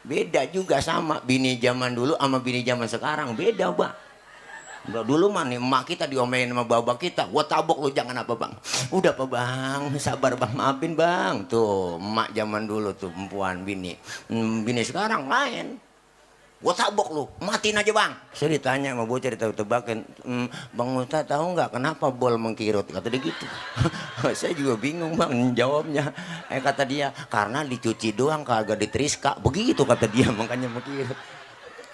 Beda juga sama bini zaman dulu sama bini zaman sekarang beda bang. Dulu mah nih emak kita diomelin sama bapak kita, gua tabok lu jangan apa bang. Udah apa bang, sabar bang, maafin bang. Tuh emak zaman dulu tuh perempuan bini. Bini sekarang lain. Gua tabok lu, matiin aja bang. Saya ditanya sama bocah ditebak-tebakin, bang Ustaz tahu nggak kenapa bol mengkirut? Kata dia gitu. Saya juga bingung bang jawabnya. Kata dia karena dicuci doang kagak diteriska. Begitu kata dia makanya mengkirut.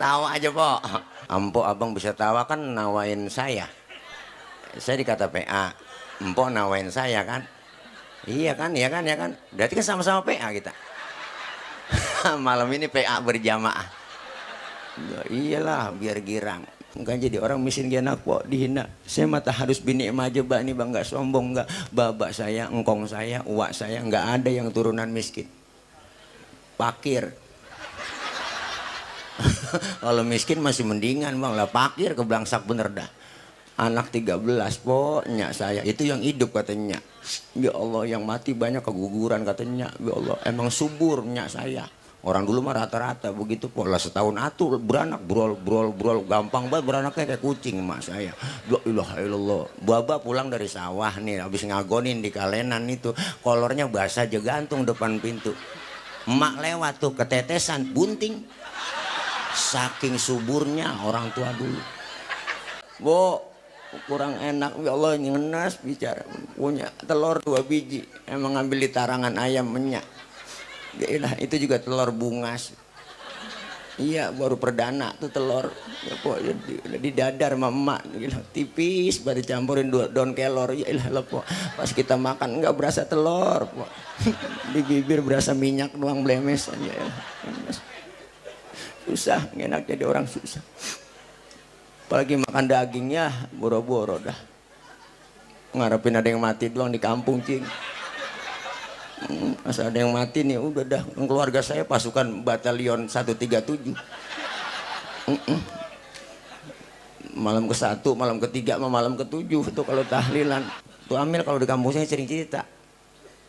Tawa aja po. Ampo abang bisa tawa kan nawain saya. Saya dikata PA. Empo nawain saya kan. Iya kan, iya kan, ya kan. Berarti kan sama-sama PA kita. Malam ini PA berjamaah. Ya, iyalah biar girang. Kan jadi orang miskin gak enak kok dihina. Saya mata harus bini aja bak nih bang, nggak sombong nggak. Babak saya, engkong saya, uak saya nggak ada yang turunan miskin. Pakir. Kalau miskin masih mendingan bang lah, pakir keblangsak bener dah. Anak 13 pokoknya saya itu yang hidup katanya. Ya Allah yang mati banyak keguguran katanya. Ya Allah emang suburnya saya. Orang dulu mah rata-rata begitu pola setahun atuh beranak brol gampang banget beranaknya kayak kucing emak saya. Ya ilaha illallah. Baba pulang dari sawah nih habis ngagonin di kalenan itu kolornya basah aja gantung depan pintu. Emak lewat tuh ketetesan bunting. Saking suburnya orang tua dulu. Bu kurang enak ya Allah ngenas bicara punya telur 2 biji emang ngambil di tarangan ayam menyak. Yaelah, itu juga telur bungas. Iya baru perdana tuh telur ya, po, ya, di dadar sama emak gitu. Tipis baru campurin daun kelor. Yaelah po. Pas kita makan nggak berasa telur po. Di bibir berasa minyak doang blemes aja. Susah enak jadi orang susah. Apalagi makan dagingnya boro-boro dah. Ngarepin ada yang mati doang di kampung cing. Masa ada yang mati nih udah dah keluarga saya pasukan batalion 137. Malam ke-1, malam ke-3, malam ke-7 itu kalau tahlilan. Tuh Amil kalau di kampung saya sering cerita.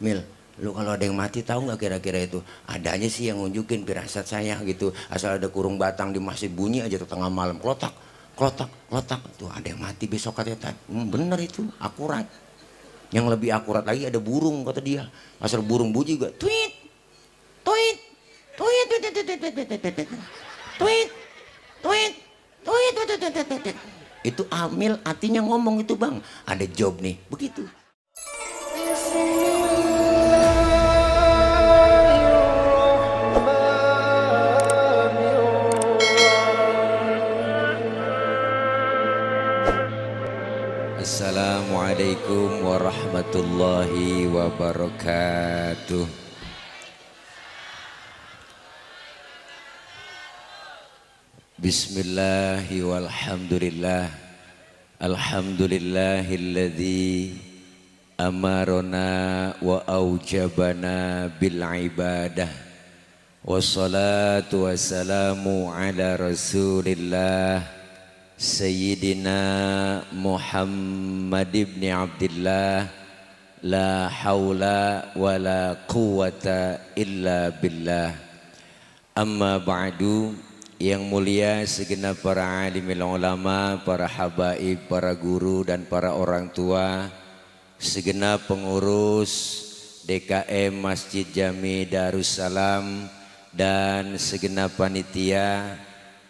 Mil, lu kalau ada yang mati tahu nggak kira-kira itu? Ada aja sih yang nunjukin firasat saya gitu. Asal ada kurung batang di masjid bunyi aja tuh tengah malam klotak, klotak, klotak. Tuh ada yang mati besok katanya. Bener itu, akurat. Yang lebih akurat lagi ada burung kata dia. Asal burung bunyi juga tweet, tweet, tweet, tweet, tweet, tweet, tweet, tweet, tweet, tweet. Itu Amil artinya ngomong itu bang. Ada job nih, begitu. Assalamualaikum warahmatullahi wabarakatuh. Bismillahi walhamdulillah. Alhamdulillahilladzi amarona wa aujabana bil ibadah. Wassalatu wassalamu ala rasulillah Sayyidina Muhammad ibn Abdillah. La hawla wa la quwata illa billah. Amma ba'du. Yang mulia segenap para alimil ulama, para habaib, para guru dan para orang tua, segenap pengurus DKM Masjid Jami Darussalam dan segenap panitia,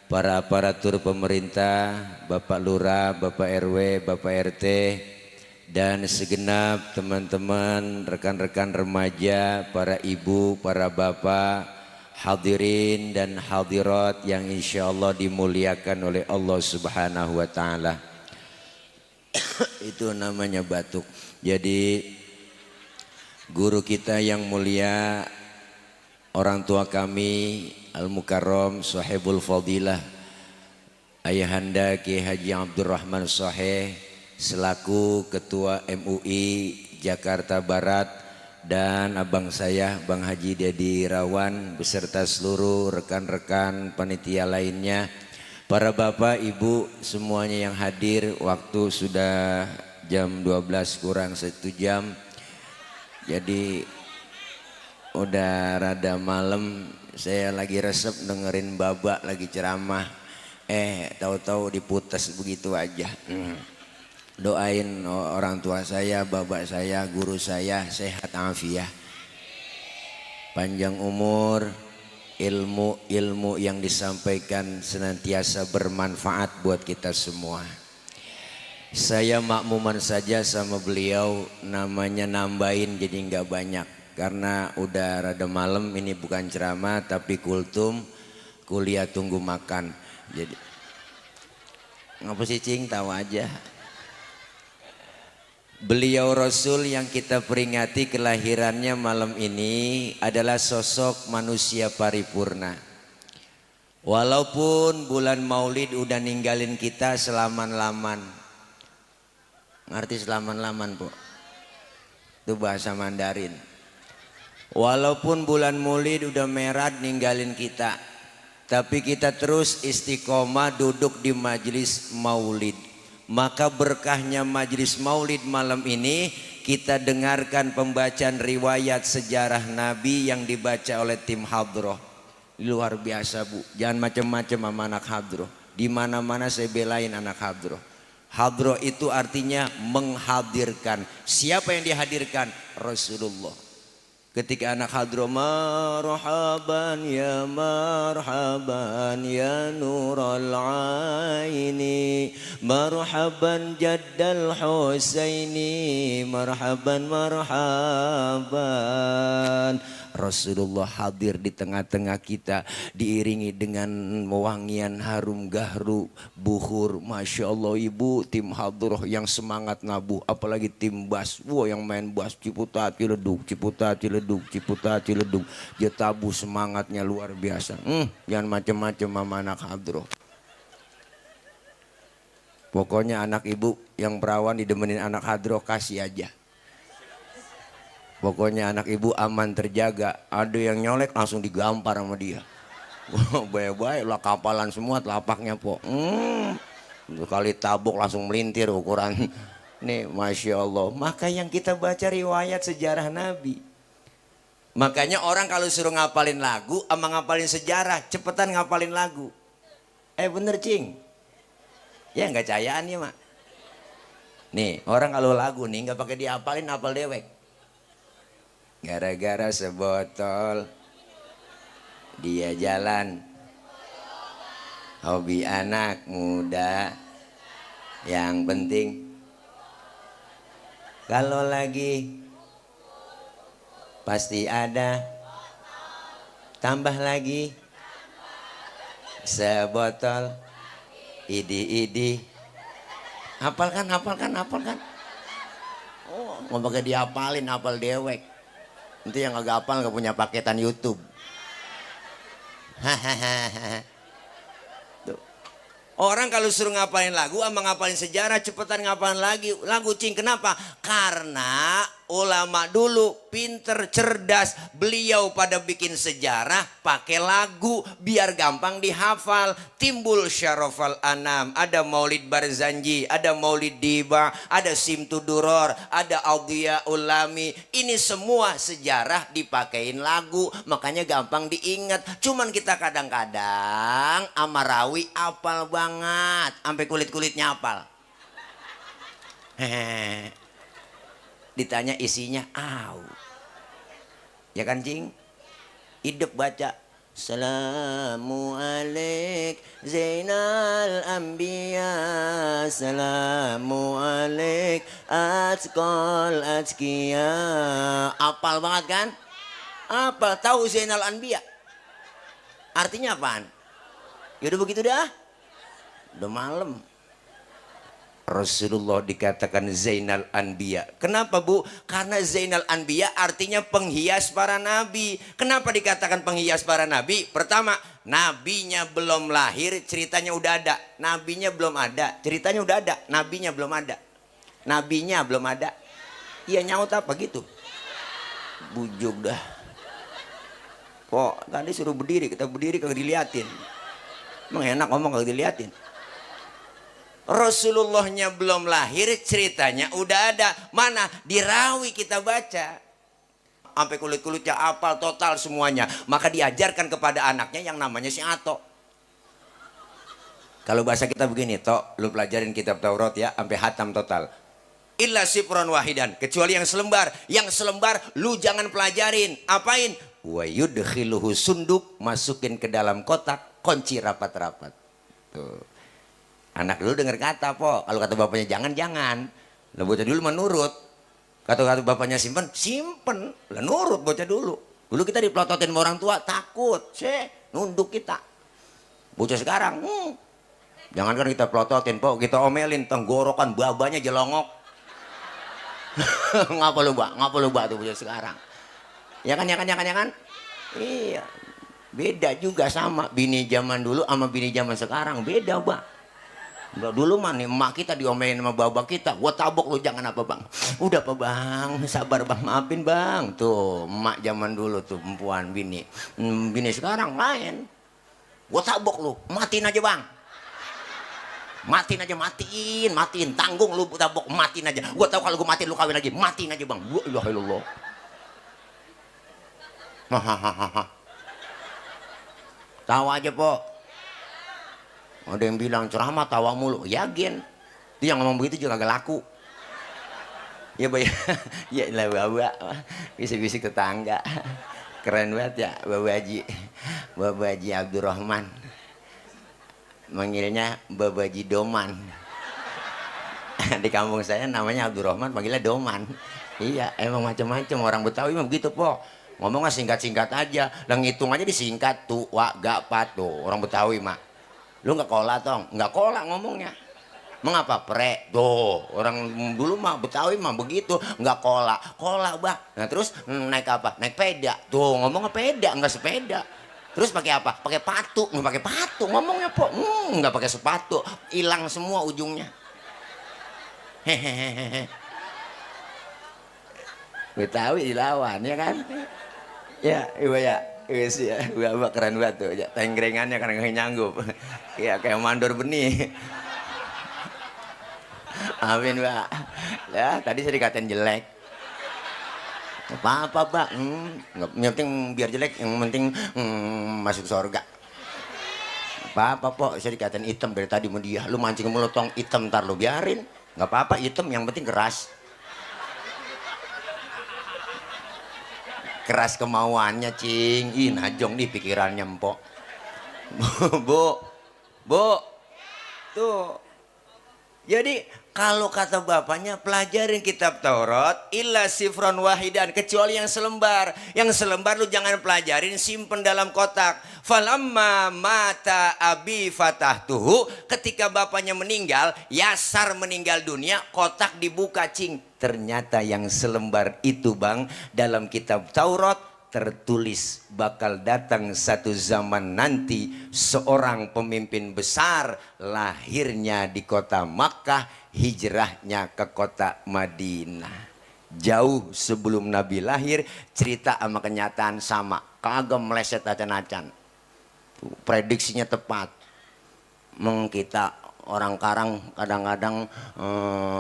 para aparatur pemerintah, Bapak Lurah, Bapak RW, Bapak RT, dan segenap teman-teman, rekan-rekan remaja, para ibu, para bapak, hadirin dan hadirat yang insya Allah dimuliakan oleh Allah Subhanahu wa Ta'ala. Itu namanya batuk. Jadi guru kita yang mulia, orang tua kami Al-Mukarram Sahibul Fadilah Ayahanda Ki Haji Abdurrahman Shaheh selaku Ketua MUI Jakarta Barat, dan abang saya Bang Haji Dedi Rawan beserta seluruh rekan-rekan panitia lainnya, para bapak ibu semuanya yang hadir. Waktu sudah jam 12 kurang 1 jam, jadi udah rada malam. Saya lagi resep dengerin babak lagi ceramah. Tahu-tahu diputus begitu aja. Doain orang tua saya, bapak saya, guru saya sehat afiat. Panjang umur, ilmu yang disampaikan senantiasa bermanfaat buat kita semua. Saya makmuman saja sama beliau, namanya nambahin jadi nggak banyak. Karena udah rada malam, ini bukan ceramah tapi kultum, kuliah tunggu makan. Jadi ngapa sih cing, tahu aja. Beliau Rasul yang kita peringati kelahirannya malam ini adalah sosok manusia paripurna. Walaupun bulan Maulid udah ninggalin kita selaman-laman. Ngerti selaman-laman, Po? Itu bahasa Mandarin. Walaupun bulan Maulid udah merah ninggalin kita, tapi kita terus istiqomah duduk di majelis Maulid. Maka berkahnya majelis Maulid malam ini kita dengarkan pembacaan riwayat sejarah Nabi yang dibaca oleh tim hadroh. Luar biasa, Bu. Jangan macam-macam sama anak hadroh. Di mana-mana saya belain anak hadroh. Hadroh itu artinya menghadirkan. Siapa yang dihadirkan? Rasulullah. Ketika anak hadroh, marhaban ya nural aini, marhaban jaddal husaini, marhaban. Rasulullah hadir di tengah-tengah kita, diiringi dengan wangian harum gahru buhur. Masya Allah, ibu tim hadroh yang semangat nabuh, apalagi tim bas, yang main bas ciputat ciledug, dia tabuh semangatnya luar biasa. Jangan macam-macam sama anak hadroh. Pokoknya anak ibu yang perawan didemenin anak hadroh kasih aja. Pokoknya anak ibu aman terjaga. Ada yang nyolek langsung digampar sama dia. Baik-baik lah, kapalan semua telapaknya, Po. Kali tabuk langsung melintir ukuran. Nih Masya Allah. Maka yang kita baca riwayat sejarah Nabi. Makanya orang kalau suruh ngapalin lagu sama ngapalin sejarah, cepetan ngapalin lagu. Bener cing. Ya nggak cayaan ya mak. Nih orang kalau lagu nih nggak pakai diapalin, apal dewek. Gara-gara sebotol dia jalan, hobi anak muda. Yang penting kalau lagi pasti ada, tambah lagi sebotol idi. Hafalkan. Oh, mau pakai diapalin, hafal dewek. Nanti yang agak hafal nggak punya paketan YouTube. Tuh. Orang kalau suruh ngapalin lagu sama ngapalin sejarah, cepetan ngapalin lagi lagu cing. Kenapa? Karena ulama dulu pinter, cerdas. Beliau pada bikin sejarah pakai lagu biar gampang dihafal. Timbul syarofal anam. Ada Maulid Barzanji, ada Maulid Diba, ada Simtu Duror, ada Audhiya Ulami. Ini semua sejarah dipakein lagu, makanya gampang diingat. Cuman kita kadang-kadang amarawi apal banget, sampai kulit-kulitnya apal. Ditanya isinya, ya kan cing? Hidup baca. Salamu alaik Zainal Anbiya, salamu alaik Atqal Atqiya. Apal banget kan? Apa? Tahu Zainal Anbiya? Artinya apaan? Yaudah begitu dah. Udah malam. Rasulullah dikatakan Zainal Anbiya. Kenapa, Bu? Karena Zainal Anbiya artinya penghias para nabi. Kenapa dikatakan penghias para nabi? Pertama, nabinya belum lahir, ceritanya udah ada. Nabinya belum ada, ceritanya udah ada. Nabinya belum ada. Nabinya belum ada. Iya, nyaut apa gitu? Bujuk dah. Kok tadi suruh berdiri, kita berdiri kagak diliatin. Emang enak ngomong kagak diliatin. Rasulullahnya belum lahir, ceritanya udah ada. Mana? Di Rawi kita baca. sampai kulit-kulitnya apal total semuanya. Maka diajarkan kepada anaknya yang namanya si Ato. Kalau bahasa kita begini, Tok, lu pelajarin kitab Taurat ya sampai hatam total. Illa sifron wahidan, kecuali yang selembar. Yang selembar lu jangan pelajarin. Apain? Wa yudkhiluhu sunduk, masukin ke dalam kotak, kunci rapat-rapat. Tuh. Anak dulu dengar kata, Po. Kalau kata bapaknya jangan. Lah bocah dulu menurut. Kata bapaknya simpen. Lah nurut bocah dulu. Dulu kita dipelototin sama orang tua, takut. Nunduk kita. Bocah sekarang, jangankan kita pelototin, Po, kita omelin, tenggorokan babanya jelongok. Ngapa lu, Mbak tuh bocah sekarang. Ya kan? Iya. Beda juga sama bini zaman dulu sama bini zaman sekarang, beda, Mbak. Dulu mah nih emak kita diomelin sama bapak kita, gua tabok lu jangan apa bang. Udah apa bang, sabar bang, maafin bang. Tuh emak zaman dulu tuh perempuan bini sekarang lain. Gua tabok lu, matiin aja bang. Matiin, tanggung lu tabok, matiin aja. Gua tahu kalau gua matiin lu kawin lagi, matiin aja bang. Ya Allah. Hahaha. Tawa aja, Po. Ada yang bilang ceramah tawa mulu, ya Gen. Itu yang ngomong begitu juga agak laku. Ya Bay, ya lah bawa, bisik-bisik tetangga. Keren banget ya Bapak Haji Abdurrahman. Manggilnya Bapak Haji Doman. Di kampung saya namanya Abdurrahman, panggilnya Doman. Iya, emang macam-macam orang Betawi mah begitu, Po. Ngomongnya singkat-singkat aja, dan ngitung aja disingkat tuh, gak pat tuh orang Betawi mah. Lu nggak kola tong, nggak kola ngomongnya. Mengapa pre? Tuh orang dulu mah Betawi mah begitu, nggak kola bah. Nah terus naik apa? Naik peda. Tuh ngomongnya peda, nggak sepeda. Terus pakai apa? Pakai patu, nggak pakai patu ngomongnya, Po. Nggak pakai sepatu, hilang semua ujungnya. Hehehe. Betawi dilawan ya kan? Ya, ibu ya. Wis ya, Bapak keren banget tuh. Ya, tenggrengannya kan nggak nyanggup. Ya kayak mandor benih. Amin, Pak. Ya, tadi saya dikatain jelek. Apa-apa, Pak. Yang penting biar jelek, yang penting masuk surga. Apa-apa, Po. Saya dikatain hitam dari tadi sama dia. Lu mancing mulut tong hitam, ntar lu biarin. Nggak apa-apa hitam, yang penting keras. Keras kemauannya, cing. Ih, najong nih pikirannya, Mpok. Bu. Tuh. Jadi, kalau kata bapaknya, pelajarin kitab Taurat, illa sifron wahidan, kecuali yang selembar. Yang selembar lu jangan pelajarin, simpen dalam kotak. Falamma mata abi fatahtuhu, ketika bapaknya meninggal, Yasar meninggal dunia, kotak dibuka, cing. Ternyata yang selembar itu, Bang, dalam kitab Taurat tertulis bakal datang satu zaman nanti seorang pemimpin besar, lahirnya di kota Makkah, hijrahnya ke kota Madinah. Jauh sebelum Nabi lahir, cerita sama kenyataan sama, kagak meleset acan-acan. Prediksinya tepat. Kita orang Karang kadang-kadang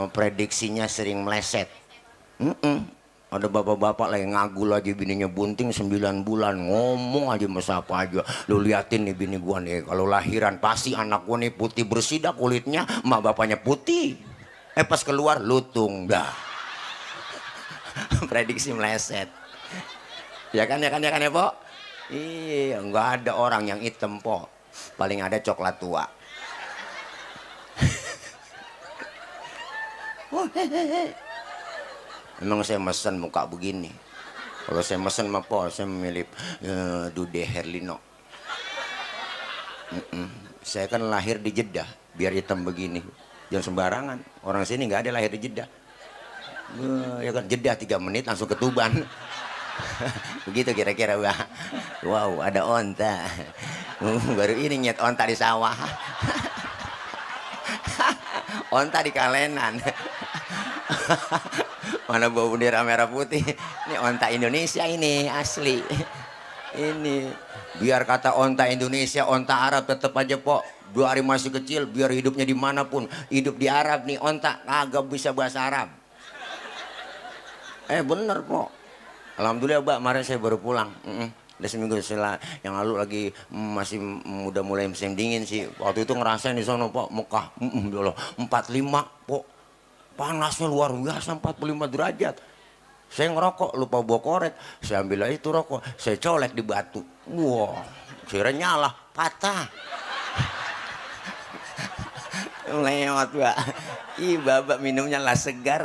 prediksinya sering meleset. Ada bapak-bapak lagi ngagul aja bininya bunting 9 bulan, ngomong aja masa apa aja. Lu liatin nih bini gua nih, kalau lahiran pasti anak gua nih putih bersih dah kulitnya, emak bapaknya putih. Pas keluar lutung dah. Prediksi meleset. Ya kan ya, Po? Iya, nggak ada orang yang hitam, Po. Paling ada coklat tua. Emang saya mesen muka begini. Kalau saya mesen mah, Po, saya memilih Dude Herlino. Saya kan lahir di Jeddah, biar hitam begini. Jangan sembarangan. Orang sini nggak ada lahir di Jeddah. Ya kan Jeddah 3 menit langsung ke Tuban. Begitu kira-kira, Mbak. Wow, ada onta. Baru ini nyet onta di sawah. Onta di kalenan. Mana bawa bendera merah putih. Ini onta Indonesia ini asli. Ini biar kata onta Indonesia, onta Arab tetap aja, Po. 2 hari masih kecil, biar hidupnya dimanapun, hidup di Arab nih onta kagak bisa bahasa Arab. Bener, Po. Alhamdulillah Mbak, kemarin saya baru pulang. Udah seminggu setelah yang lalu lagi masih udah mulai musim dingin sih. Waktu itu ngerasain di sana Pak, Mekah. Ya Allah, 45 Pak. Panasnya luar biasa 45 derajat. Saya ngerokok, lupa bawa korek. Saya ambil aja itu rokok, saya colek di batu. Wah, kira nyala, patah. Lewat Pak. Ih babak minumnya lah segar.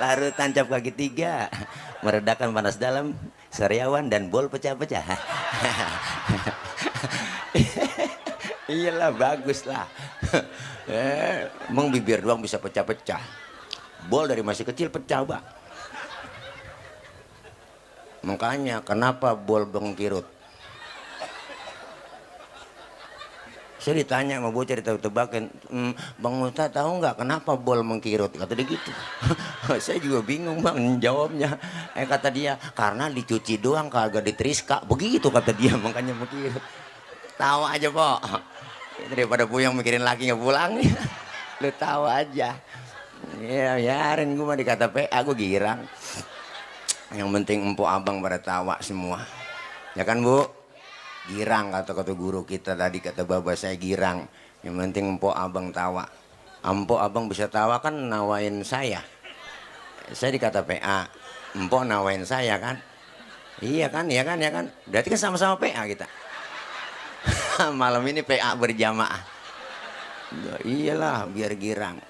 Larut tancap kaki 3. Meredakan panas dalam, sariawan dan bol pecah-pecah. Iyalah bagus lah. Emang bibir doang bisa pecah-pecah. Bol dari masih kecil pecah Pak. Makanya kenapa bol bengkirut? Saya ditanya sama bocah ditebak-tebakin, Bang Ustaz tahu nggak kenapa bol mengkirut? Kata dia gitu. Saya juga bingung Bang jawabnya. Kata dia karena dicuci doang kagak diteriska. Begitu kata dia makanya mengkirut. Tahu aja Pok. Daripada puyeng mikirin laki nggak pulang. Lu tahu aja. Ya biarin gue mah dikata PA gue girang. Yang penting empuk abang pada tawa semua. Ya kan Bu? Girang kata guru kita tadi, kata bapak saya girang. Yang penting empuk abang tawa. Empuk abang bisa tawa kan nawain saya. Saya dikata PA, empuk nawain saya kan. Iya kan, iya kan, ya kan. Berarti kan sama-sama PA kita. Malam ini PA berjamaah. Iyalah biar girang.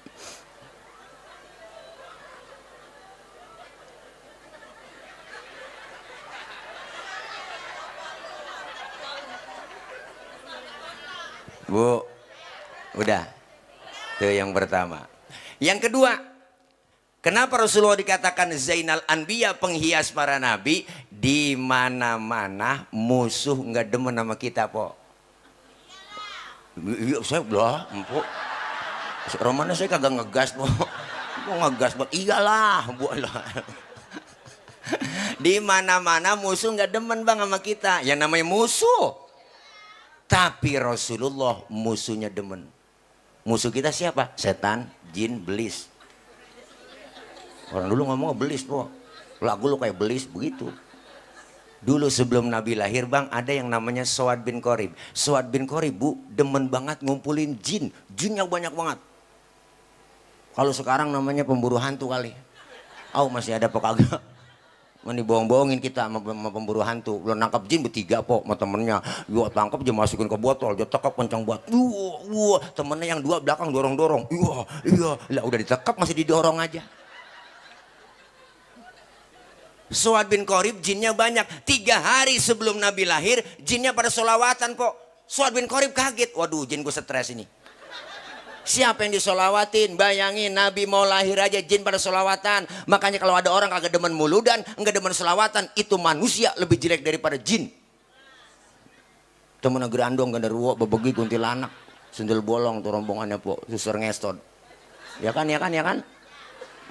Bu, udah. Itu yang pertama. Yang kedua, kenapa Rasulullah dikatakan Zainal Anbiya, penghias para nabi? Di mana-mana musuh nggak demen sama kita, Po. Iya, saya belah, empuk. Romana saya kagak ngegas, Po. Mau ngegas, Po. Iyalah, Bu. Di mana-mana musuh nggak demen Bang sama kita. Yang namanya musuh. Tapi Rasulullah musuhnya demen. Musuh kita siapa? Setan, jin, belis. Orang dulu ngomong belis Po. Lagu lu kayak belis begitu. Dulu sebelum Nabi lahir Bang, ada yang namanya Suad bin Qorib. Suad bin Qorib Bu demen banget ngumpulin jin. Jinnya banyak banget. Kalau sekarang namanya pemburu hantu kali. Masih ada apa kagak? Dibohong-bohongin kita sama pemburu hantu. Belum nangkap jin bertiga Po sama temennya. Yo tangkap dia masukin ke botol, dia tekap kencang buat. Temennya yang 2 belakang dorong-dorong. Iya. Lah udah ditekap masih didorong aja. Suad bin Qorib jinnya banyak. 3 hari sebelum Nabi lahir jinnya pada solawatan Po. Suad bin Qorib kaget. Waduh jin gue stres ini. Siapa yang disolawatin? Bayangin Nabi mau lahir aja jin pada solawatan. Makanya kalau ada orang kagak demen muludan, enggak demen solawatan, itu manusia lebih jelek daripada jin. Temen gerandong genderuwo bebegi kuntilanak, sendal bolong tuh rombongannya Po, suster ngestot. Ya kan.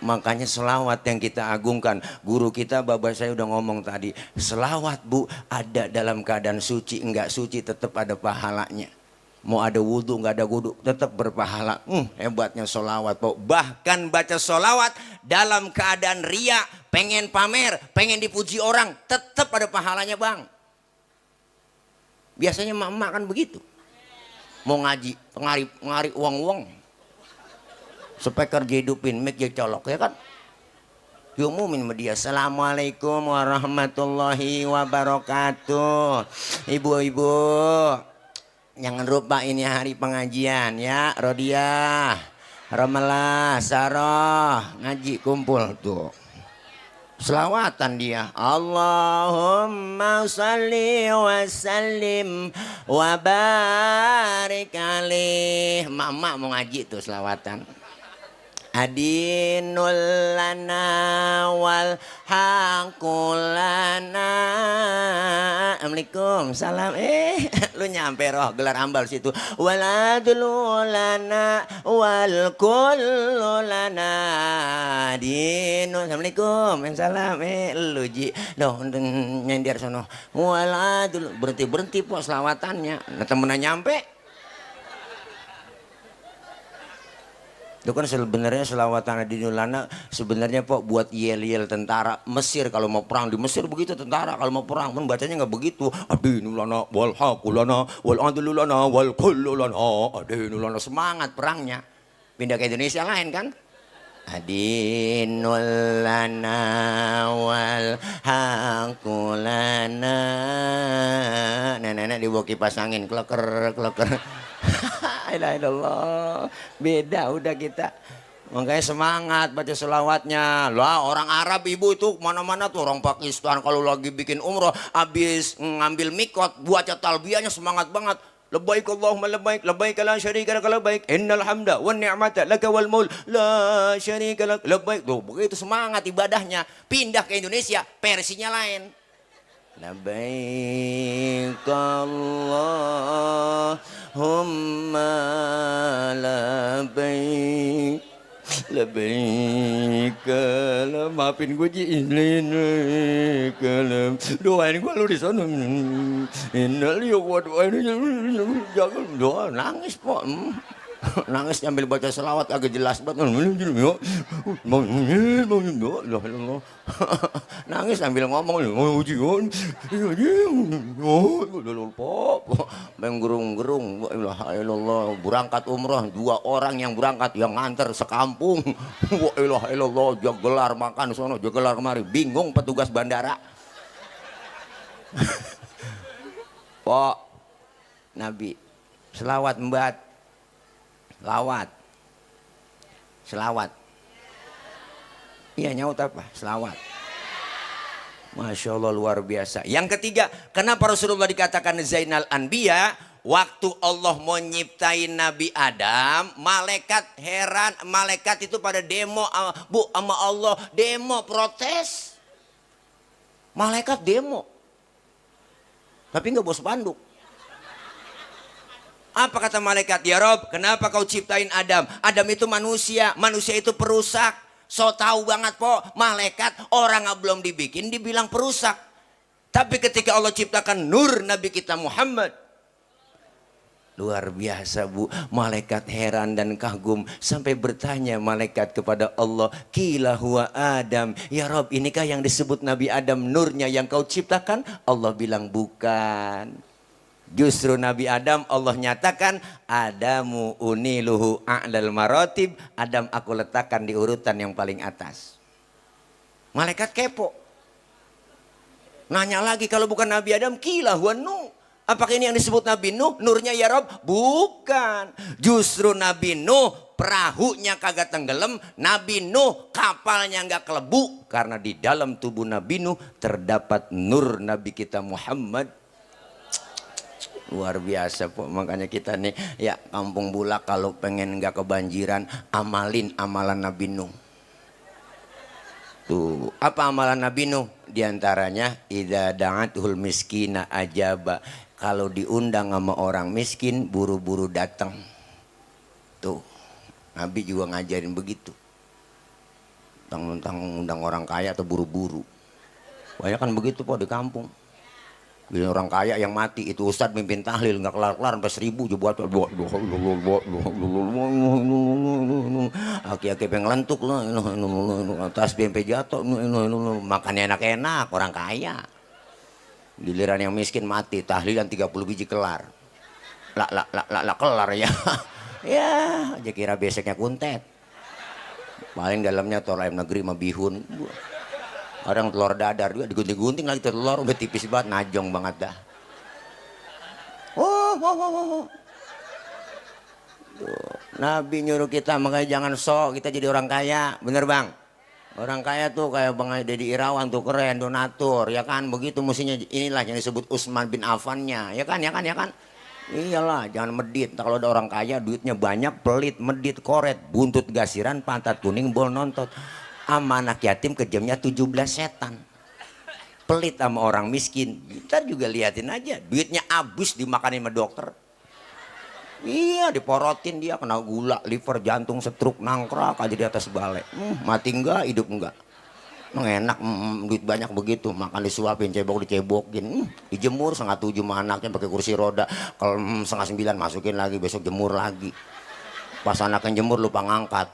Makanya selawat yang kita agungkan. Guru kita bapak saya udah ngomong tadi, selawat Bu ada dalam keadaan suci enggak suci tetap ada pahalanya. Mau ada wudhu nggak ada wudhu tetap berpahala. Hebatnya solawat Po. Bahkan baca solawat dalam keadaan ria, pengen pamer, pengen dipuji orang, tetap ada pahalanya Bang. Biasanya emak-emak kan begitu. Mau ngaji, ngari uang-uang. Speaker dihidupin, mic jadi colok ya kan. Diumumin sama dia, Assalamualaikum warahmatullahi wabarakatuh. Ibu-ibu, jangan lupa ini hari pengajian ya, Rodiah, Romalah, Sarah, ngaji kumpul tuh. Selawatan dia, Allahumma salli wa sallim wa barik alaih. Mama mau ngaji tuh selawatan. Adinul lana wal hakulana. Assalamualaikum, salam. Lu nyampe roh gelar ambal situ. Waladul lana wal kullu lana. Adinul. Assalamualaikum, salam. Lu ji. Doh, nyender sono. Waladul. Berhenti Po selawatannya. Nah temennya nyampe. Itu kan sebenarnya selawatan adinulana sebenarnya Pok buat yel-yel tentara Mesir kalau mau perang di Mesir begitu tentara kalau mau perang pun bacanya nggak begitu. Adinulana wal haqulana wal adlulana wal kullulana adinulana semangat perangnya. Pindah ke Indonesia lain kan? Adinulana wal haqulana. Nenek-nenek dibawa kipas angin kleker kleker. Ilah ilallah, beda udah kita. Makanya semangat baca selawatnya. Lah orang Arab ibu itu mana-mana tuh orang Pakistan kalau lagi bikin umroh habis ngambil mikot baca talbiyahnya semangat banget. Labbaik Allahumma labbaik labbaik la syarika lak labbaik innal hamda wan ni'mata laka wal mulk la syarika lak labbaik. Tuh begitu semangat ibadahnya. Pindah ke Indonesia versinya lain. Labbaik Allahumma labbaik labbaik maafin gue Ji doain gue lu di sana innal wa jangan doa nangis Pok. Nangis sambil baca selawat agak jelas banget. Nangis sambil ngomong menggerung-gerung. Ilah berangkat umroh 2 orang yang berangkat yang nganter sekampung. Ilah jagelar makan sono jagelar kemari bingung petugas bandara. Pok Nabi selawat mbak selawat iya nyaut apa selawat. Masya Allah luar biasa. Yang ketiga, kenapa Rasulullah dikatakan Zainal Anbiya? Waktu Allah mau nyiptain Nabi Adam, malaikat heran, malaikat itu pada demo bu sama Allah, demo protes. Malaikat demo tapi nggak bawa spanduk. Apa kata malaikat? Ya Rob, kenapa kau ciptain Adam? Adam itu manusia, manusia itu perusak. So tahu banget Pok, malaikat orang belum dibikin dibilang perusak. Tapi ketika Allah ciptakan nur Nabi kita Muhammad, luar biasa bu, malaikat heran dan kagum sampai bertanya malaikat kepada Allah, Qila huwa Adam, ya Rob inikah yang disebut Nabi Adam nurnya yang kau ciptakan? Allah bilang bukan. Justru Nabi Adam Allah nyatakan Adamu uniluhu a'lal maratib, Adam aku letakkan di urutan yang paling atas. Malaikat kepo. Nanya lagi kalau bukan Nabi Adam Qila huwa Nuh. Apakah ini yang disebut Nabi Nuh? Nurnya ya Rob? Bukan. Justru Nabi Nuh perahunya kagak tenggelam, Nabi Nuh kapalnya nggak kelebu karena di dalam tubuh Nabi Nuh terdapat nur Nabi kita Muhammad. Luar biasa Pok. Makanya kita nih ya Kampung Bulak kalau pengen nggak kebanjiran amalin amalan Nabi Nuh. Tuh, apa amalan Nabi Nuh? Di antaranya idza da'atul miskina ajaba. Kalau diundang sama orang miskin buru-buru datang. Tuh. Nabi juga ngajarin begitu. Tentang undang orang kaya atau buru-buru. Banyak kan begitu Pok di kampung. Bila orang kaya yang mati itu ustadz mimpin tahlil nggak kelar-kelar sampai 1000 buat aki-aki penglentuk lah tasbih sampai jatuh makannya enak-enak orang kaya. Giliran yang miskin mati tahlilan 30 biji kelar lah kelar ya. Ya aja kira beseknya kuntet paling dalamnya telur ayam negeri sama bihun. Orang telur dadar juga digunting-gunting lagi telur udah tipis banget najong banget dah. Tuh, Nabi nyuruh kita makanya jangan sok kita jadi orang kaya, bener bang? Orang kaya tuh kayak Bang Deddy Irawan tuh keren donatur ya kan begitu mestinya inilah yang disebut Utsman bin Affannya ya kan. Iyalah jangan medit. Kalau ada orang kaya duitnya banyak pelit medit koret buntut gasiran pantat kuning bol nontot. Sama anak yatim kejamnya 17 setan. Pelit sama orang miskin. Kita juga liatin aja. Duitnya habis dimakanin sama dokter. Iya diporotin dia kena gula, liver, jantung, stroke, nangkrak aja di atas balai. Mati enggak, hidup enggak. Emang enak duit banyak begitu. Makan disuapin, cebok dicebokin. Dijemur 6:30 sama anaknya pakai kursi roda. Kalau 8:30 masukin lagi besok jemur lagi. Pas anaknya jemur lupa ngangkat.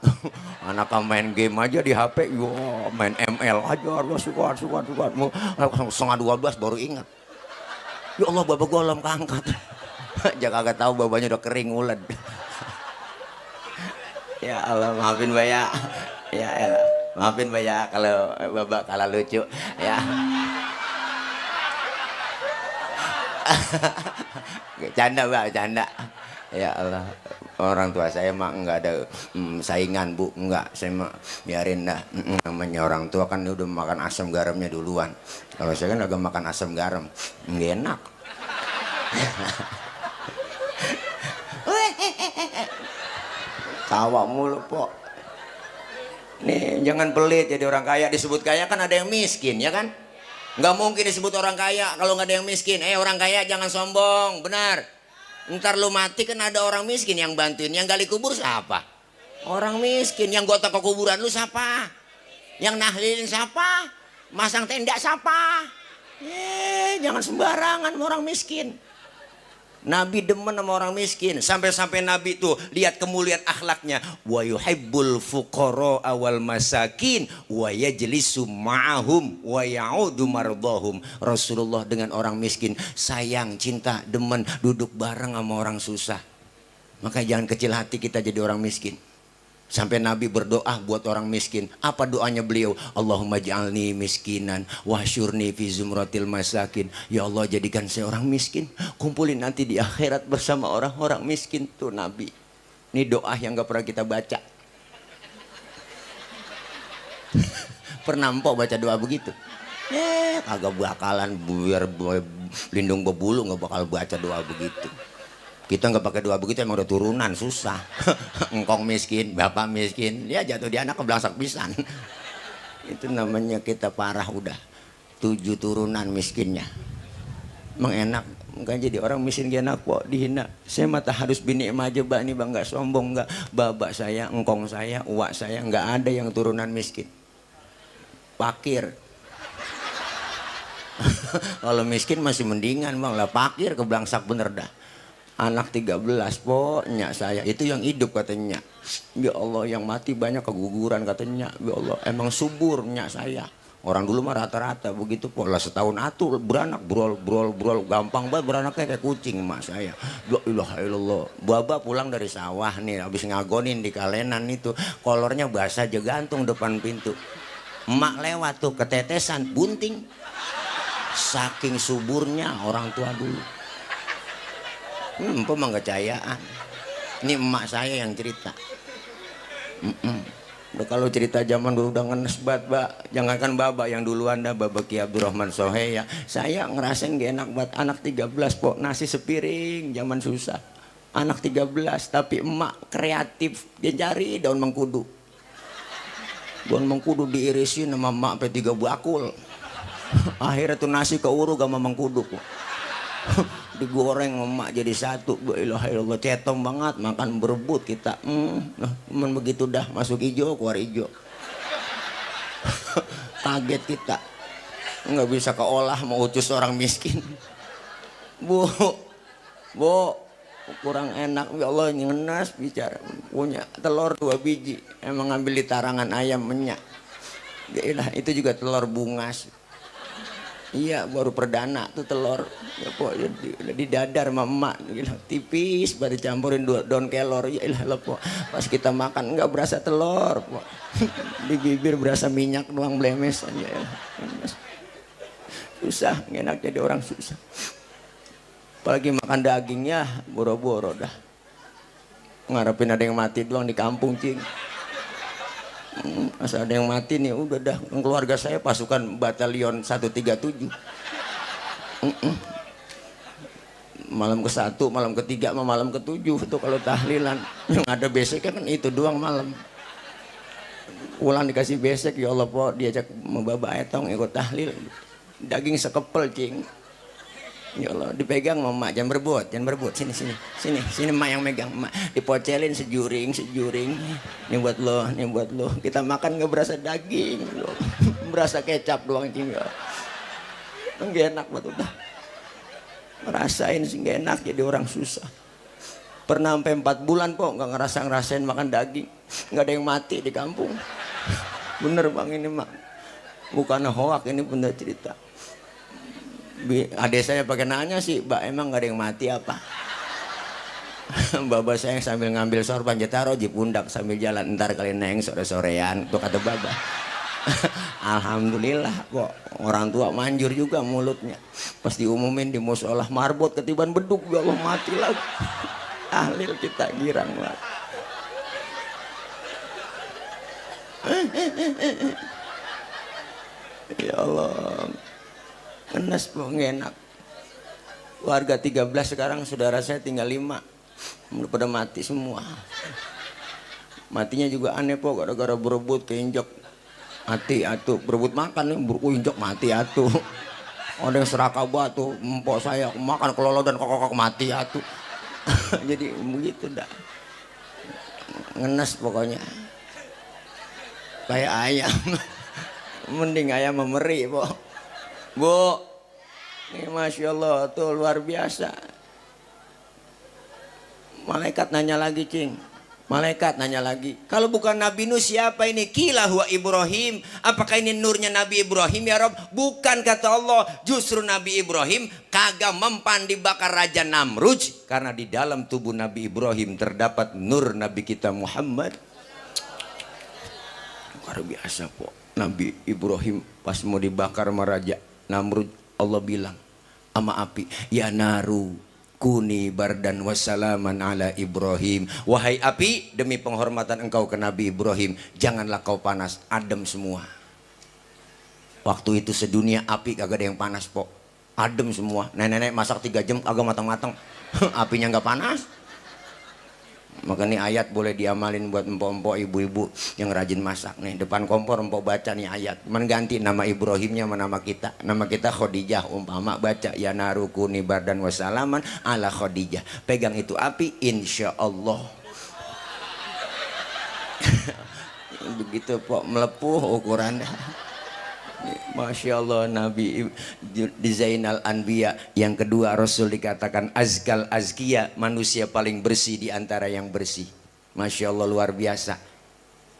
Anaknya main game aja di HP, yo main ML aja, Allah suka. Setengah 12 baru ingat. Ya Allah, baba gua belum keangkat. Jangan kagak tahu babanya udah kering uled. Ya Allah, maafin Mbak ya. Ya, maafin Mbak ya kalau baba kalah lucu ya. Canda Mbak, canda. Ya Allah, orang tua saya mah enggak ada saingan Bu, enggak, saya mah biarin dah. Namanya orang tua kan udah makan asam garamnya duluan. Kalau saya kan agak makan asam garam, enggak enak. Tawa mulu Pok. Nih jangan pelit jadi orang kaya, disebut kaya kan ada yang miskin ya kan? Nggak mungkin disebut orang kaya kalau nggak ada yang miskin. Orang kaya jangan sombong, benar. Ntar lu mati kan ada orang miskin yang bantuin. Yang gali kubur siapa? Orang miskin. Yang gotong ke kuburan lu siapa? Yang nahlilin siapa? Masang tenda siapa? Jangan sembarangan sama orang miskin. Nabi demen sama orang miskin. Sampai-sampai Nabi tuh lihat kemuliaan akhlaknya. Wa yuhibbul fuqara awal masakin wa yajlisu ma'ahum wa ya'udu mardahum. Rasulullah dengan orang miskin sayang, cinta, demen duduk bareng sama orang susah. Maka jangan kecil hati kita jadi orang miskin. Sampai Nabi berdoa buat orang miskin. Apa doanya beliau? Allahumma ja'alni miskinan wahsyurni fi zumratil masakin. Ya Allah, jadikan saya orang miskin, kumpulin nanti di akhirat bersama orang-orang miskin. Tuh Nabi. Ini doa yang gak pernah kita baca. Pernah empok baca doa begitu? Kagak bakalan, biar lindung bebulu gak bakal baca doa begitu. Kita nggak pakai doa begitu, emang udah turunan susah. Engkong miskin, bapak miskin, dia jatuh di anak kebelangsak pisan. Itu namanya kita parah udah. 7 turunan miskinnya. Emang enak, kan jadi orang miskin gak enak kok, dihina. Saya mata harus bini aja Mbak, nih Bang, nggak sombong nggak. Babak saya, engkong saya, uak saya nggak ada yang turunan miskin. Pakir. Kalau miskin masih mendingan Bang lah, pakir kebelangsak bener dah. Anak 13 pokoknya saya itu yang hidup katanya. Ya Allah, yang mati banyak keguguran katanya. Ya Allah, emang suburnya saya. Orang dulu mah rata-rata begitu pola, setahun atur beranak brol gampang banget beranaknya kayak kucing emak saya. Ya ilaha illallah. Baba pulang dari sawah nih habis ngagonin di kalenan itu, kolornya basah aja gantung depan pintu. Emak lewat tuh ketetesan bunting. Saking suburnya orang tua dulu. Pemangkecayaan. Ini emak saya yang cerita. Kalau cerita zaman dulu udah ngenes banget, Mbak. Jangankan Baba yang duluan dah, Baba Ki Abdurrahman Sohe ya. Saya ngerasain gak enak banget. Anak 13 pok, nasi sepiring zaman susah. Anak 13 tapi emak kreatif. Dia cari daun mengkudu. Daun mengkudu diirisin sama emak sampai 3 bakul. Akhirnya tuh nasi keuruk sama mengkudu kok. Digoreng emak jadi satu. Ilaha illallah, cetong banget, makan berebut kita. Cuman begitu dah masuk hijau keluar hijau. Kaget kita, nggak bisa keolah mau utus orang miskin. Bu kurang enak, ya Allah ngenas bicara. Punya telur 2 biji, emang ngambil di tarangan ayam menyak. Ya, itu juga telur bungas. Iya, baru perdana tuh telur. Ya pok, di dadar sama emak, tipis, baru campurin daun kelor. Ya ilah pok, pas kita makan nggak berasa telur, pok. Di bibir berasa minyak doang blemes aja. Ya. Susah, enak jadi orang susah. Apalagi makan dagingnya, boro-boro dah. Ngarepin ada yang mati doang di kampung, cing. Asal ada yang mati nih udah dah, keluarga saya pasukan batalion 137. Malam ke-1, malam ke-3, malam ke-7 itu kalau tahlilan. Yang ada beseknya kan itu doang malam. Pulang dikasih besek, ya Allah po, diajak membaba etong ikut tahlil. Daging sekepel cing. Ya Allah, dipegang sama emak, jangan berebut, sini emak yang megang, emak dipocelin sejuring, ini buat lo, kita makan nggak berasa daging, loh. Berasa kecap doang cing ya, nggak enak buat udah, ngerasain sih nggak enak jadi orang susah, Pernah sampai 4 bulan po nggak ngerasain makan daging, nggak ada yang mati di kampung. Bener bang ini mak, bukan hoak, ini bener cerita. Adik saya pakai nanya sih, mbak emang nggak ada yang mati apa? Baba saya sambil ngambil sorban taruh di pundak sambil jalan, ntar kalian neng sore-sorean tuh kata baba. Alhamdulillah kok orang tua manjur juga mulutnya. Pas diumumin di musolah marbot ketiban beduk, ya Allah mati lagi. Tahlil kita girang lah. Ya Allah, ngenes kok enak. Warga 13 sekarang saudara saya tinggal 5, udah pada mati semua. Matinya juga aneh po, gara-gara berebut keinjak. Mati atuh, berebut makan nih, injak mati atuh. Ada yang serakah batu, empok saya makan kelolo dan kokok mati atuh. Jadi begitu dah, ngenes pokoknya kayak ayam. Mending ayam memeri po. Bu, ini masya Allah tuh luar biasa. Malaikat nanya lagi cing, malaikat nanya lagi, kalau bukan Nabi Nuh siapa ini? Qila huwa Ibrahim. Apakah ini nurnya Nabi Ibrahim ya Rob? Bukan, kata Allah, justru Nabi Ibrahim kagak mempan dibakar Raja Namrud, karena di dalam tubuh Nabi Ibrahim terdapat nur Nabi kita Muhammad. Luar biasa po. Nabi Ibrahim pas mau dibakar sama Raja Namrud, Allah bilang sama api, ya naru kuni bardan wassalaman ala Ibrahim. Wahai api, demi penghormatan engkau ke Nabi Ibrahim, janganlah kau panas, adem semua. Waktu itu sedunia api kagak ada yang panas po, adem semua. Nenek-nenek masak 3 jam kagak matang-matang. Apinya nggak panas. Maka nih ayat boleh diamalin buat empok-empok, ibu-ibu yang rajin masak nih. Depan kompor empok baca nih ayat, mengganti nama Ibrahimnya sama nama kita. Nama kita Khadijah, umpama baca ya narukuni bardan wassalaman ala Khadijah. Pegang itu api, insya Allah. Begitu pok melepuh ukurannya. Masya Allah, Nabi di Zainal Anbiya. Yang kedua, Rasul dikatakan azkal azkiya, manusia paling bersih di antara yang bersih. Masya Allah, luar biasa.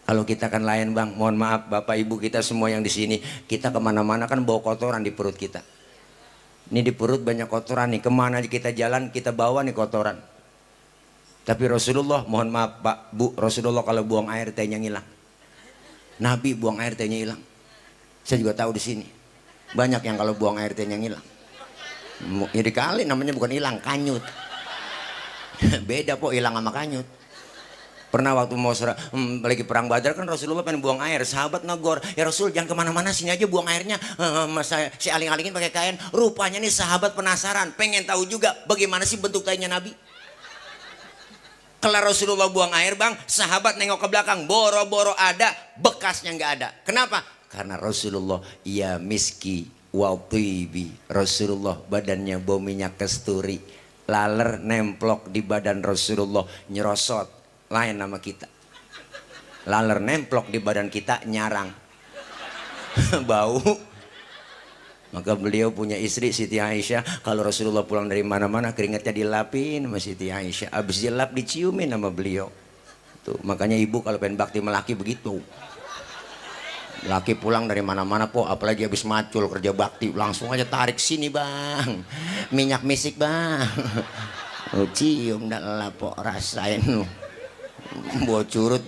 Kalau kita kan lain bang, mohon maaf bapak ibu kita semua yang di sini, kita kemana-mana kan bawa kotoran di perut kita. Ini di perut banyak kotoran nih, kemana kita jalan kita bawa nih kotoran. Tapi Rasulullah, mohon maaf pak bu, Rasulullah kalau buang air tehnya ngilang. Nabi buang air tehnya hilang. Saya juga tahu di sini banyak yang kalau buang air tehnya ngilang. Ya dikali namanya bukan hilang, kanyut. Beda po hilang sama kanyut. Pernah waktu mau lagi perang Badar kan Rasulullah pengen buang air, sahabat negor, ya Rasul jangan kemana-mana, sini aja buang airnya. Si aling-alingin pakai kain. Rupanya nih sahabat penasaran, pengen tahu juga bagaimana sih bentuk tehnya Nabi. Kelar Rasulullah buang air bang, sahabat nengok ke belakang, boro-boro ada, bekasnya nggak ada. Kenapa? Karena Rasulullah ya miski wa tibi. Rasulullah badannya bau minyak kasturi, laler nemplok di badan Rasulullah nyerosot. Lain nama kita, laler nemplok di badan kita nyarang. Bau. Maka beliau punya istri Siti Aisyah, kalau Rasulullah pulang dari mana-mana keringatnya dilapin sama Siti Aisyah, habis dilap diciumin sama beliau. Tuh, makanya ibu kalau pengen bakti melaki begitu. Laki pulang dari mana-mana po, apalagi habis macul kerja bakti, langsung aja tarik sini bang, minyak misik bang. Cium dah lah po, rasain lu. Bocurut.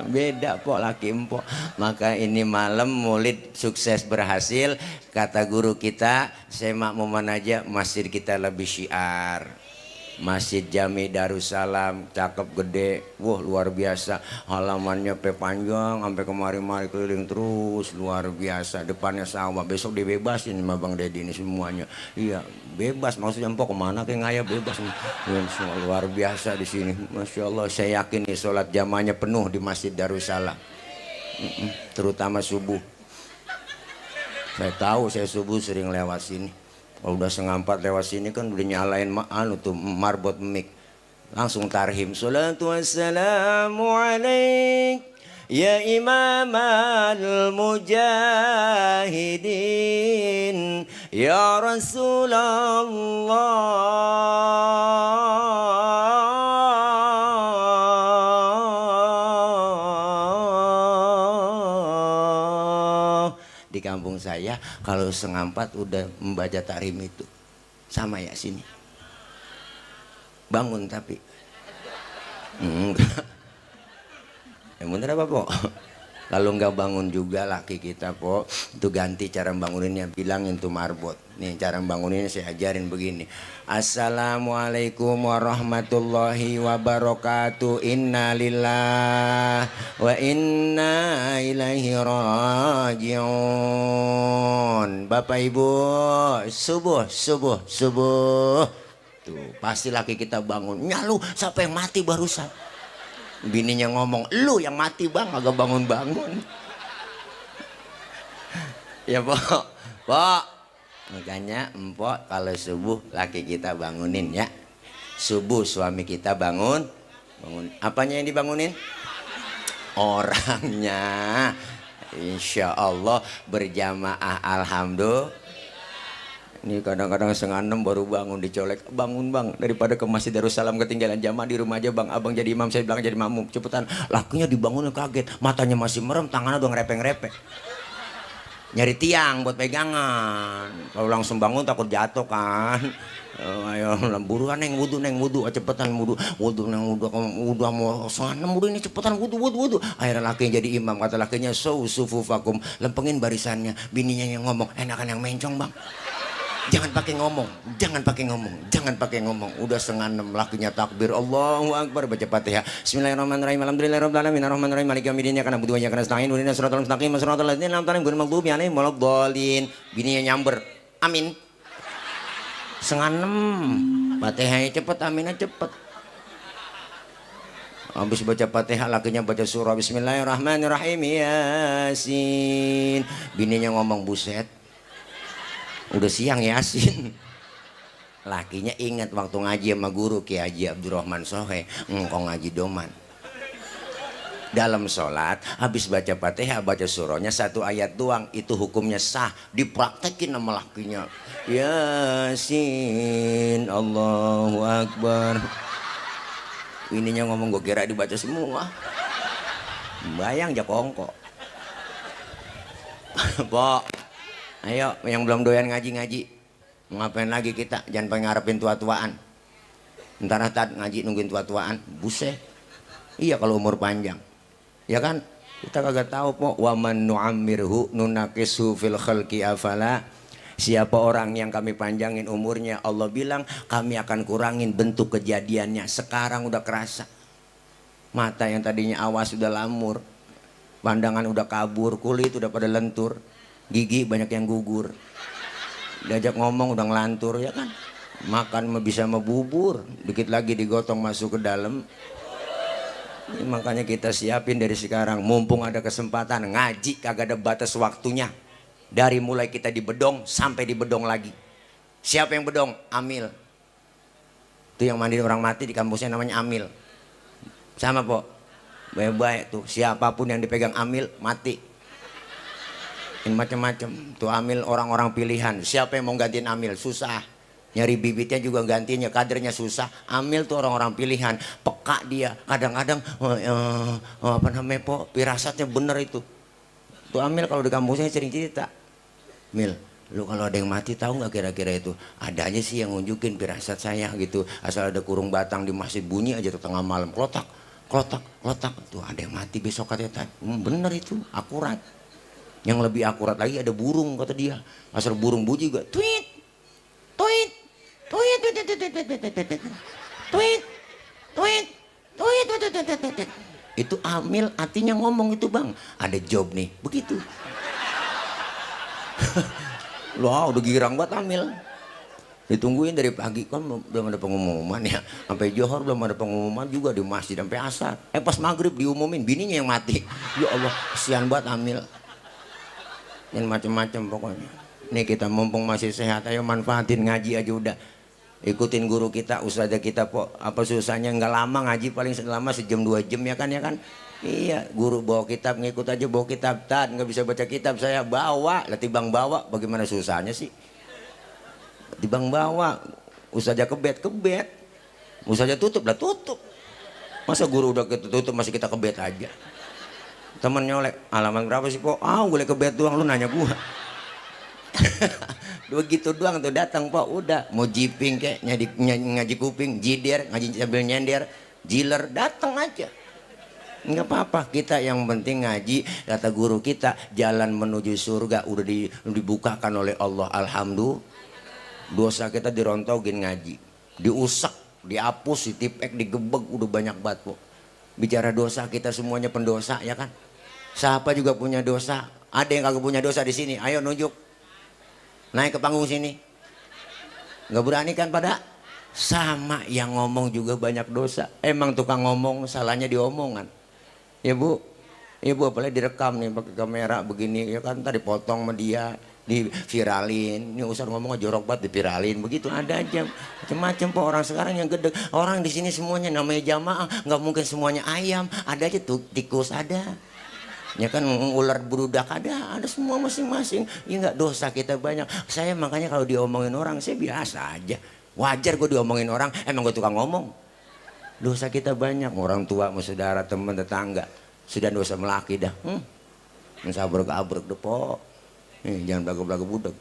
Beda po laki empok. Maka ini malam maulid sukses berhasil. Kata guru kita, saya makmuman aja masjid kita lebih syiar. Masjid Jami Darussalam, cakep gede, wah luar biasa. Halamannya panjang, sampai kemari-mari keliling terus, luar biasa. Depannya sawah, besok dibebasin sama Bang Deddy ini semuanya. Iya, bebas maksudnya empok kemana kayak ngaya bebas. Ya, semua luar biasa di sini. Masya Allah, saya yakin nih sholat jamaahnya penuh di Masjid Darussalam, terutama subuh. Saya tahu saya subuh sering lewat sini. Kalau udah 3:30 lewat sini kan udah nyalain tuh marbot mic, langsung tarhim. Salatu wassalamu alaik ya imam al-mujahidin Ya Rasulullah. Di kampung saya kalau setengah 4 udah membaca takrim itu sama ya sini. Bangun tapi enggak. Yang bener apa po? Kalau nggak bangun juga laki kita po, itu ganti cara banguninnya, bilangin tuh marbot. Nih cara banguninnya saya ajarin begini. Assalamualaikum warahmatullahi wabarakatuh. Inna lillah wa inna ilaihi rajiun. Bapak Ibu, subuh. Tuh, pasti laki kita bangun. Nyalu, siapa yang mati barusan? Bininya ngomong, lu yang mati bang, agak bangun-bangun. Ya pok, makanya empok kalau subuh laki kita bangunin ya. Subuh suami kita bangun. Apanya yang dibangunin? Orangnya. Insya Allah berjamaah alhamdulillah. Ini kadang-kadang setengah 6 baru bangun dicolek. Bangun bang, daripada ke Masjid Darussalam ketinggalan jamaah di rumah aja bang. Abang jadi imam, saya bilang jadi makmum. Cepetan, lakunya dibangun kaget. Matanya masih merem, tangannya udah ngerepeng-repeng. Nyari tiang buat pegangan. Kalau langsung bangun takut jatuh kan. Ayo buruan neng wudu, cepetan wudu neng wudu mau setengah 6 wudu ini cepetan wudu. Akhirnya lakinya jadi imam, kata lakinya sufufakum, lempengin barisannya. Bininya yang ngomong, enakan yang mencong bang. Jangan pakai ngomong. Udah setengah 6 lakinya takbir Allahu Akbar, baca Fatihah. Bismillahirrahmanirrahim. Alhamdulillahirabbil alamin arrahmanirrahim maliki yaumiddin iyyaka na'budu wa iyyaka nasta'in ihdinas siratal mustaqim siratal ladzina an'amta 'alaihim ghairil maghdubi 'alaihim waladdallin. Bininya nyamber. Amin. Setengah 6. Fatihahnya cepet, aminnya cepet. Habis baca Fatihah lakinya baca surah Bismillahirrahmanirrahim Yasin. Bininya ngomong, buset. Udah siang Yasin. Lakinya ingat waktu ngaji sama guru Ki Haji Abdurrahman Sohe, engkau ngaji doman. Dalam sholat habis baca Fatihah baca surahnya 1 ayat doang, itu hukumnya sah, dipraktekin sama lakinya. Yasin Allahu Akbar. Ininya ngomong, gue kira dibaca semua. Bayang jakongko. Pok, ayo yang belum doyan ngaji, ngapain lagi kita? Jangan pengen ngarepin tua-tuaan. Ntar ngaji nungguin tua-tuaan, buset. Iya kalau umur panjang, ya kan? Kita kagak tahu po. Waman nu'ammirhu nunakisu fil khalqi afala. Siapa orang yang kami panjangin umurnya, Allah bilang kami akan kurangin bentuk kejadiannya. Sekarang udah kerasa. Mata yang tadinya awas udah lamur, pandangan udah kabur, kulit udah pada lentur, gigi banyak yang gugur, diajak ngomong udah ngelantur, ya kan? Makan bisa membubur, dikit lagi digotong masuk ke dalam. Ini makanya kita siapin dari sekarang, mumpung ada kesempatan ngaji, kagak ada batas waktunya. Dari mulai kita di bedong sampai di bedong lagi. Siapa yang bedong? Amil. Itu yang mandiin orang mati di kampusnya namanya amil. Sama po, baik-baik tuh, siapapun yang dipegang amil mati. Ini macam-macam tuh amil, orang-orang pilihan. Siapa yang mau gantiin amil? Susah. Nyari bibitnya juga gantinya, kadernya susah. Amil tuh orang-orang pilihan, peka dia. Kadang-kadang apa namanya po, firasatnya bener itu. Tuh amil kalau di kampusnya sering cerita, Mil, lu kalau ada yang mati tahu nggak kira-kira itu? Ada aja sih yang nunjukin firasat saya gitu. Asal ada kurung batang di masjid bunyi aja tuh tengah malam, klotak. Tuh ada yang mati besok katanya. Bener itu, akurat. Yang lebih akurat lagi ada burung kata dia. Asal burung bunyi juga, tweet. Itu amil artinya ngomong itu bang. Ada job nih, begitu. Loh udah girang banget amil. Ditungguin dari pagi kan belum ada pengumuman ya. Sampai Johor belum ada pengumuman juga di masjid sampai asar. Pas maghrib diumumin bininya yang mati. Ya Allah, kesian banget amil. Dan macam-macam pokoknya. Nih kita mumpung masih sehat, ayo manfaatin ngaji aja udah. Ikutin guru kita, ustazah kita po. Apa susahnya, nggak lama ngaji, paling lama sejam 2 jam ya kan. Iya, guru bawa kitab, ngikut aja bawa kitab. Nggak bisa baca kitab, saya bawa. Lah timbang bawa, bagaimana susahnya sih? Dibang bawa ustazah kebet, ustazah tutup lah tutup. Masa guru udah tutup masih kita kebet aja. Temen nyolek, alamat berapa sih po? Boleh kebet doang, lu nanya gua. Begitu doang tuh datang po, udah mau jiping kayak ngaji kuping, jider ngaji sambil nyender, jiler datang aja. Nggak apa-apa, kita yang penting ngaji. Kata guru kita, jalan menuju surga udah dibukakan oleh Allah. Alhamdulillah. Dosa kita dirontogin ngaji, diusak, dihapus, ditipek, digebek, udah banyak banget po. Bicara dosa, kita semuanya pendosa ya kan. Siapa juga punya dosa. Ada yang kagak punya dosa di sini? Ayo nunjuk, naik ke panggung sini. Nggak berani kan pada? Sama yang ngomong juga banyak dosa. Emang tukang ngomong salahnya di omongan. Ya bu, apalagi direkam nih pakai kamera begini ya kan, tadi potong sama dia, diviralin. Ini usah ngomong jorok banget, diviralin begitu. Ada aja macam-macam po orang sekarang yang gede. Orang di sini semuanya namanya jamaah, nggak mungkin semuanya ayam. Ada aja tuh tikus ada, ya kan ular berudak ada semua masing-masing. Ya nggak, dosa kita banyak. Saya makanya kalau diomongin orang saya biasa aja, wajar gue diomongin orang. Emang gue tukang ngomong. Dosa kita banyak, orang tua, saudara, teman, tetangga. Sudah dosa melaki dah. Mensabrek-abrek deh po. Jangan belagu-belagu budak.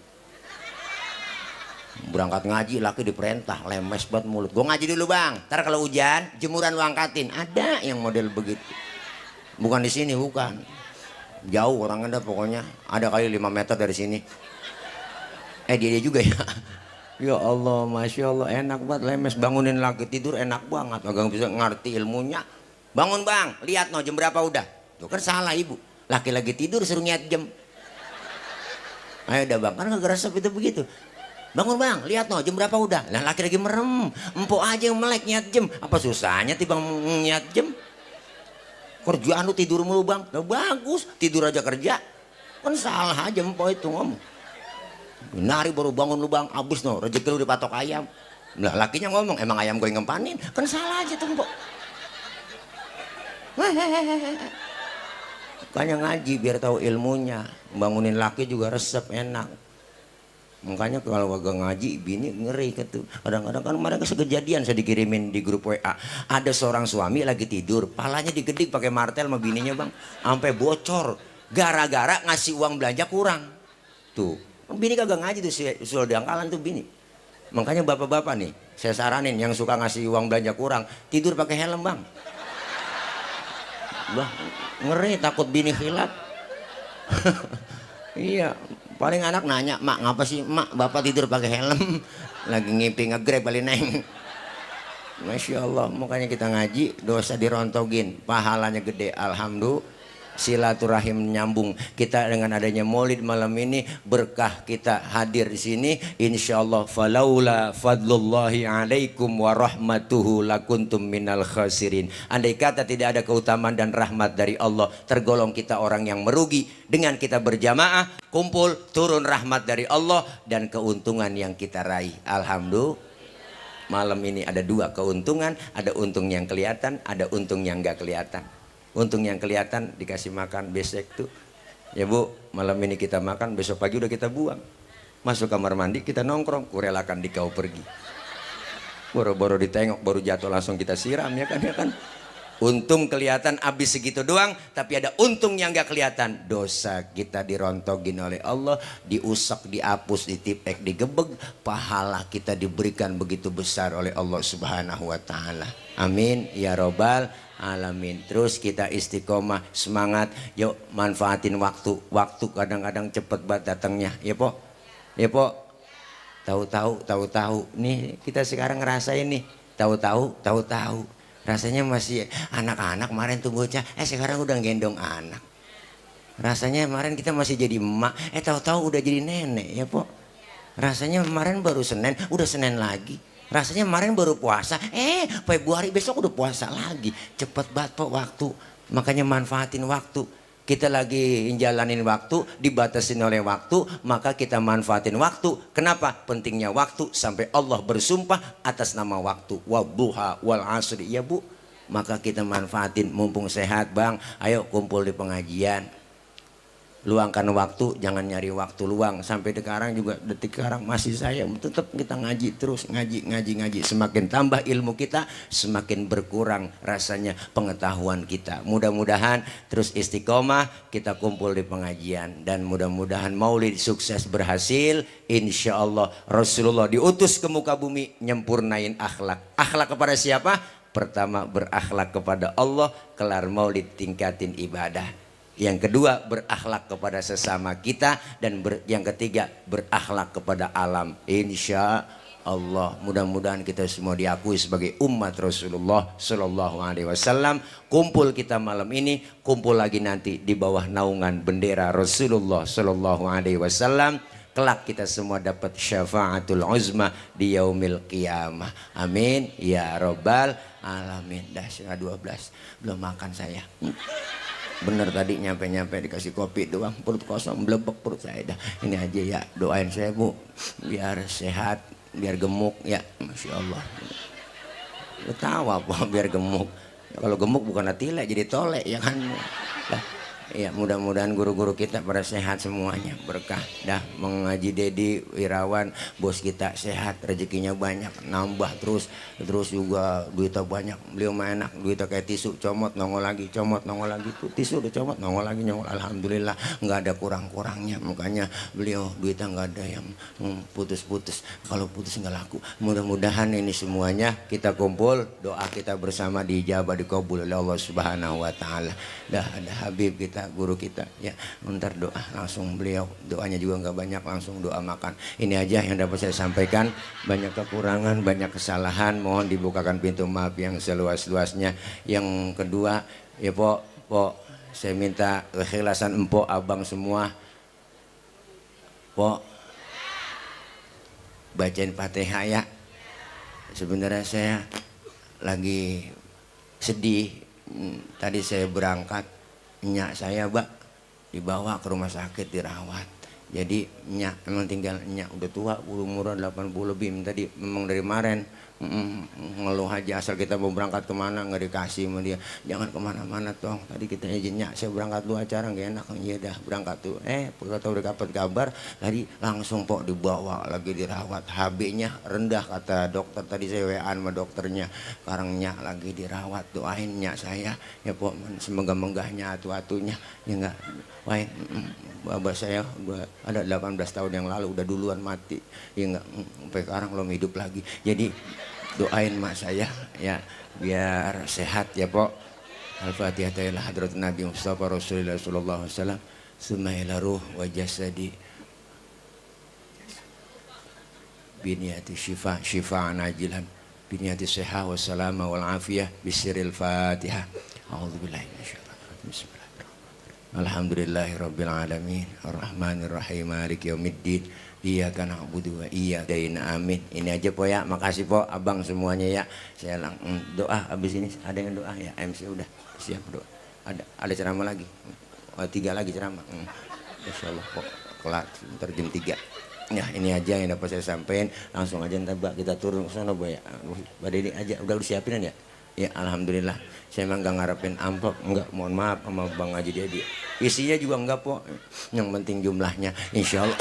Berangkat ngaji laki diperintah, lemes banget mulut. Gue ngaji dulu bang, ntar kalau hujan jemuran lu angkatin. Ada yang model begitu. Bukan di sini, bukan. Jauh orang ada pokoknya. Ada kali 5 meter dari sini. Dia juga ya. Ya Allah, Masya Allah, enak banget lemes. Bangunin laki tidur enak banget. Agak bisa ngerti ilmunya. Bangun bang, lihat no jam berapa udah. Tuh kan salah ibu. Laki lagi tidur suruh ngiat jam. Ayo udah bang, kan gak resep itu begitu. Bangun bang, lihat no jam berapa udah. Nah laki lagi merem. Empok aja yang melek ngiat jam. Apa susahnya tiba ngiat jam? Kerjaan lu tidur mulu bang. Nah, bagus, tidur aja kerja. Kan salah aja empok itu ngomong. Nari baru bangun lu bang, abis no rezeki lu dipatok ayam. Nah lakinya ngomong, emang ayam gue ngempanin? Kan salah aja tuh mbok. Makanya ngaji biar tahu ilmunya. Bangunin laki juga resep enak. Makanya kalau agak ngaji bini ngeri gitu. Kadang-kadang kan kemarin kejadian saya dikirimin di grup WA. Ada seorang suami lagi tidur, palanya digedik pakai martel sama bininya bang, sampai bocor gara-gara ngasih uang belanja kurang. Tuh. Bini kagak ngaji tuh, sudah diangkalan tuh bini. Makanya bapak-bapak nih, saya saranin yang suka ngasih uang belanja kurang, tidur pakai helm bang. Bah, ngeri takut bini khilaf. Iya, paling anak nanya, mak ngapa sih mak bapak tidur pakai helm? Lagi ngimpi ngegrab kali neng. Masya Allah, makanya kita ngaji, dosa dirontogin, pahalanya gede, alhamdulillah. Silaturahim nyambung kita dengan adanya Maulid malam ini, berkah kita hadir di sini insyaallah. Falaula fadlullahi alaikum wa rahmatuhu lakuntum minal khasirin. Andai kata tidak ada keutamaan dan rahmat dari Allah, tergolong kita orang yang merugi. Dengan kita berjamaah kumpul, turun rahmat dari Allah dan keuntungan yang kita raih. Alhamdulillah. Malam ini ada 2 keuntungan, ada untung yang kelihatan, ada untung yang gak kelihatan. Untung yang kelihatan dikasih makan besek tuh. Ya bu, malam ini kita makan, besok pagi udah kita buang. Masuk kamar mandi kita nongkrong, kurelakan di kau pergi. Boro-boro ditengok baru jatuh langsung kita siram ya kan ya kan. Untung kelihatan habis segitu doang, tapi ada untung yang gak kelihatan. Dosa kita dirontogin oleh Allah, diusak, dihapus, ditipek, digebeg. Pahala kita diberikan begitu besar oleh Allah Subhanahu wa taala. Amin ya robbal alamin. Terus kita istiqomah, semangat. Yuk manfaatin waktu. Waktu kadang-kadang cepet banget datangnya. Ya po, ya po. Tahu-tahu. Nih kita sekarang ngerasain nih. Tahu-tahu. Rasanya masih anak-anak kemarin tuh bocah. Sekarang udah gendong anak. Rasanya kemarin kita masih jadi emak. Tahu-tahu udah jadi nenek ya po. Rasanya kemarin baru Senin, udah Senin lagi. Rasanya kemarin baru puasa, Februari besok udah puasa lagi. Cepet banget po waktu. Makanya manfaatin waktu. Kita lagi jalanin waktu, dibatasin oleh waktu, maka kita manfaatin waktu. Kenapa? Pentingnya waktu sampai Allah bersumpah atas nama waktu. Wadduha wal asri. Ya bu, maka kita manfaatin mumpung sehat bang. Ayo kumpul di pengajian. Luangkan waktu, jangan nyari waktu luang. Sampai sekarang juga, detik sekarang masih saya tetap kita ngaji terus, ngaji. Semakin tambah ilmu kita, semakin berkurang rasanya pengetahuan kita. Mudah-mudahan terus istiqomah, kita kumpul di pengajian, dan mudah-mudahan maulid sukses berhasil. Insya Allah Rasulullah diutus ke muka bumi nyempurnain akhlak. Akhlak kepada siapa? Pertama berakhlak kepada Allah, kelar maulid tingkatin ibadah. Yang kedua berakhlak kepada sesama kita, dan yang ketiga berakhlak kepada alam. Insya Allah mudah-mudahan kita semua diakui sebagai umat Rasulullah Shallallahu Alaihi Wasallam. Kumpul kita malam ini, kumpul lagi nanti di bawah naungan bendera Rasulullah Shallallahu Alaihi Wasallam. Kelak kita semua dapat syafaatul uzma di yaumil qiyamah. Amin ya robbal alamin. Dah setengah 12 belum makan saya. Bener tadi nyampe dikasih kopi doang, perut kosong, blebek perut saya dah. Ini aja ya, doain saya Bu, biar sehat, biar gemuk ya, Masya Allah. Lu tahu apa biar gemuk? Kalau gemuk bukan atile jadi tolek ya kan. Ya mudah-mudahan guru-guru kita pada sehat semuanya, berkah. Dah mengaji Dedi Wirawan, bos kita sehat, rezekinya banyak, nambah terus juga duitnya banyak. Beliau mah enak, duitnya kayak tisu, comot nongol lagi, tuh tisu udah comot nongol lagi. Alhamdulillah nggak ada kurang-kurangnya. Makanya beliau duitnya nggak ada yang putus-putus, kalau putus nggak laku. Mudah-mudahan ini semuanya kita kumpul, doa kita bersama diijabah, dikabul oleh Allah Subhanahu wa taala. Dah ada Habib kita, guru kita ya, ntar doa langsung, beliau doanya juga nggak banyak, langsung doa makan. Ini aja yang dapat saya sampaikan. Banyak kekurangan, banyak kesalahan, mohon dibukakan pintu maaf yang seluas-luasnya. Yang kedua ya Pok, saya minta keikhlasan empok abang semua. Pok, bacain Fatihah ya. Sebenarnya saya lagi sedih. Tadi saya berangkat, nyak saya dibawa ke rumah sakit dirawat. Jadi nyak memang tinggal, nyak udah tua, umur 80 lebih. Tadi memang dari kemarin ngeluh aja, asal kita mau berangkat kemana nggak dikasih sama dia. Jangan kemana-mana tong, tadi kita izin nyak saya berangkat dulu acara nggak enak. Iya dah berangkat tuh, tahu udah dapat kabar tadi langsung Pok dibawa lagi dirawat. HB-nya rendah kata dokter, tadi saya WA sama dokternya. Sekarang nyak lagi dirawat, doain nyak saya ya Pok, semoga menggahnya atu-atunya ya enggak. Wah, bapak saya udah ada 18 tahun yang lalu, udah duluan mati ya enggak, sampai sekarang belum hidup lagi. Jadi doain mak saya ya biar sehat ya Pok. Al-Fatihah ila hadrat Nabi Mustafa Rasulullah sallallahu alaihi wasallam, summa ila ruh wa jasadi biniyati syifa'an ajilan biniyati sihah wa salama wal afiyah bisiril Fatihah. A'udzubillahi minasyaitonir rajim. Bismillah. Alhamdulillahirabbil alamin arrahmanir rahim maliki yaumiddin iyyaka na'budu wa iyyaka nasta'in. Amin. Ini aja Po ya, makasih Po abang semuanya ya. Saya doa habis ini, ada yang doa ya, MC udah siap doa. Ada ceramah lagi, 3 lagi ceramah. Insyaallah Po kelar ntar jam 3. Ya ini aja yang dapat saya sampaikan. Langsung aja ntar kita turun ke sana ya. Mbak Dedi aja udah siapin ya. Ya alhamdulillah. Saya emang gak ngarepin amplop, enggak, mohon maaf sama Bang Haji Dedi. Isinya juga enggak Po, yang penting jumlahnya. Insya Allah.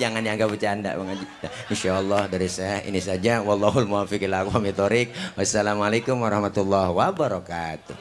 Jangan dianggap bercanda Bang Haji. Insya Allah dari saya ini saja. Wallahul muwaffiq ila aqwamit thoriq. Wassalamualaikum warahmatullahi wabarakatuh.